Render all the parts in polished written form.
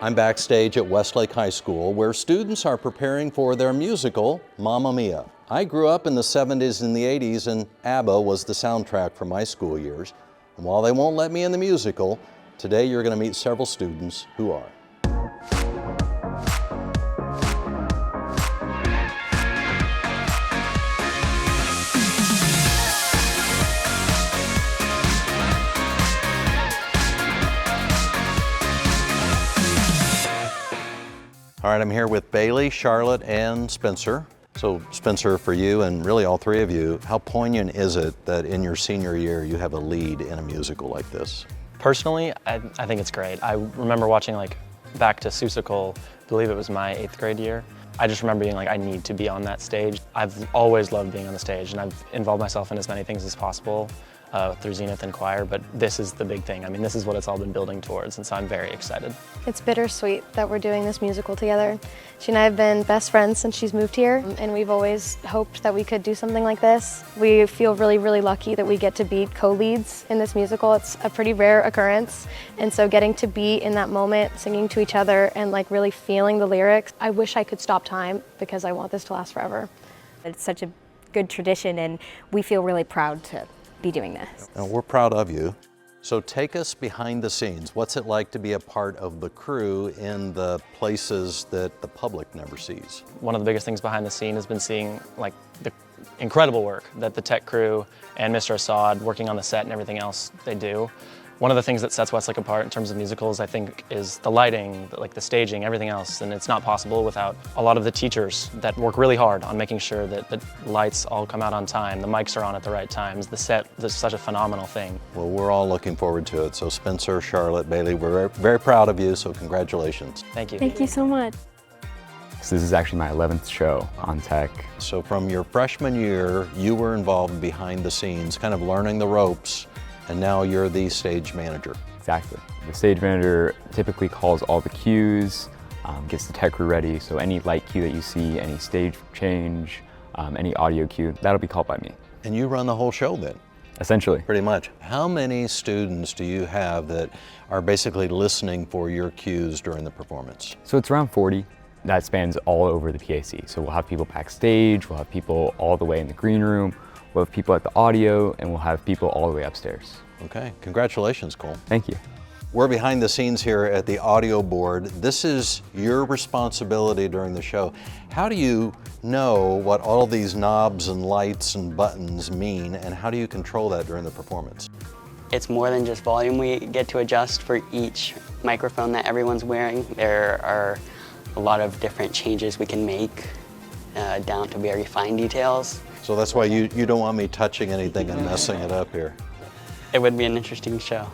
I'm backstage at Westlake High School where students are preparing for their musical, Mamma Mia. I grew up in the 70s and the 80s and ABBA was the soundtrack for my school years. And while they won't let me in the musical, today you're going to meet several students who are. All right, I'm here with Bailey, Charlotte, and Spencer. So Spencer, for you and really all three of you, how poignant is it that in your senior year you have a lead in a musical like this? Personally, I think it's great. I remember watching Back to Seussical, I believe it was my 8th grade year. I just remember being I need to be on that stage. I've always loved being on the stage and I've involved myself in as many things as possible through Zenith and choir, but this is the big thing. I mean, this is what it's all been building towards, and so I'm very excited. It's bittersweet that we're doing this musical together. She and I have been best friends since she's moved here, and we've always hoped that we could do something like this. We feel really, really lucky that we get to be co-leads in this musical. It's a pretty rare occurrence, and so getting to be in that moment, singing to each other, and really feeling the lyrics. I wish I could stop time because I want this to last forever. It's such a good tradition, and we feel really proud to be doing this. And we're proud of you. So take us behind the scenes. What's it like to be a part of the crew in the places that the public never sees? One of the biggest things behind the scene has been seeing the incredible work that the tech crew and Mr. Assad working on the set and everything else they do. One of the things that sets Westlake apart in terms of musicals, I think, is the lighting, the staging, everything else. And it's not possible without a lot of the teachers that work really hard on making sure that the lights all come out on time, the mics are on at the right times, the set is such a phenomenal thing. Well, we're all looking forward to it. So Spencer, Charlotte, Bailey, we're very proud of you, so congratulations. Thank you. Thank you so much. So this is actually my 11th show on tech. So from your freshman year, you were involved behind the scenes, kind of learning the ropes, and now you're the stage manager. Exactly. The stage manager typically calls all the cues, gets the tech crew ready, so any light cue that you see, any stage change, any audio cue, that'll be called by me. And you run the whole show then? Essentially. Pretty much. How many students do you have that are basically listening for your cues during the performance? So it's around 40. That spans all over the PAC. So we'll have people backstage, we'll have people all the way in the green room, we'll have people at the audio, and we'll have people all the way upstairs. Okay, congratulations, Cole. Thank you. We're behind the scenes here at the audio board. This is your responsibility during the show. How do you know what all these knobs and lights and buttons mean, and how do you control that during the performance? It's more than just volume. We get to adjust for each microphone that everyone's wearing. There are a lot of different changes we can make down to very fine details. So that's why you don't want me touching anything and messing it up here. It would be an interesting show.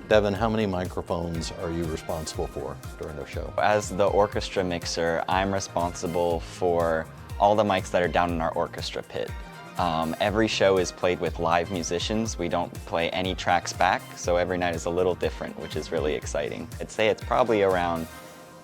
Devin, how many microphones are you responsible for during the show? As the orchestra mixer, I'm responsible for all the mics that are down in our orchestra pit. Every show is played with live musicians. We don't play any tracks back, so every night is a little different, which is really exciting. I'd say it's probably around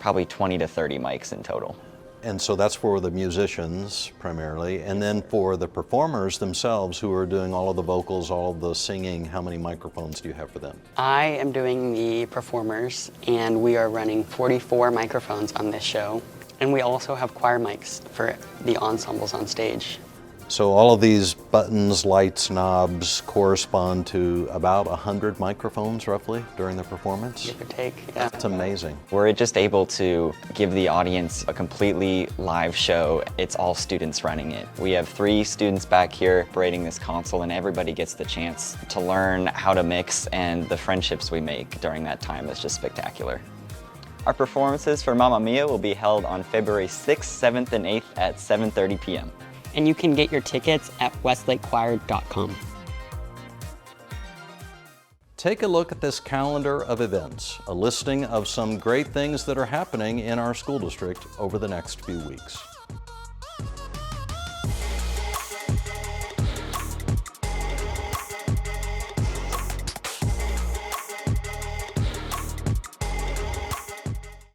20 to 30 mics in total. And so that's for the musicians primarily, and then for the performers themselves who are doing all of the vocals, all of the singing, how many microphones do you have for them? I am doing the performers, and we are running 44 microphones on this show. And we also have choir mics for the ensembles on stage. So all of these buttons, lights, knobs correspond to about 100 microphones roughly during the performance? Give or take, yeah. That's amazing. We're just able to give the audience a completely live show. It's all students running it. We have 3 students back here operating this console, and everybody gets the chance to learn how to mix, and the friendships we make during that time is just spectacular. Our performances for Mamma Mia will be held on February 6th, 7th, and 8th at 7:30 p.m. And you can get your tickets at westlakechoir.com. Take a look at this calendar of events, a listing of some great things that are happening in our school district over the next few weeks.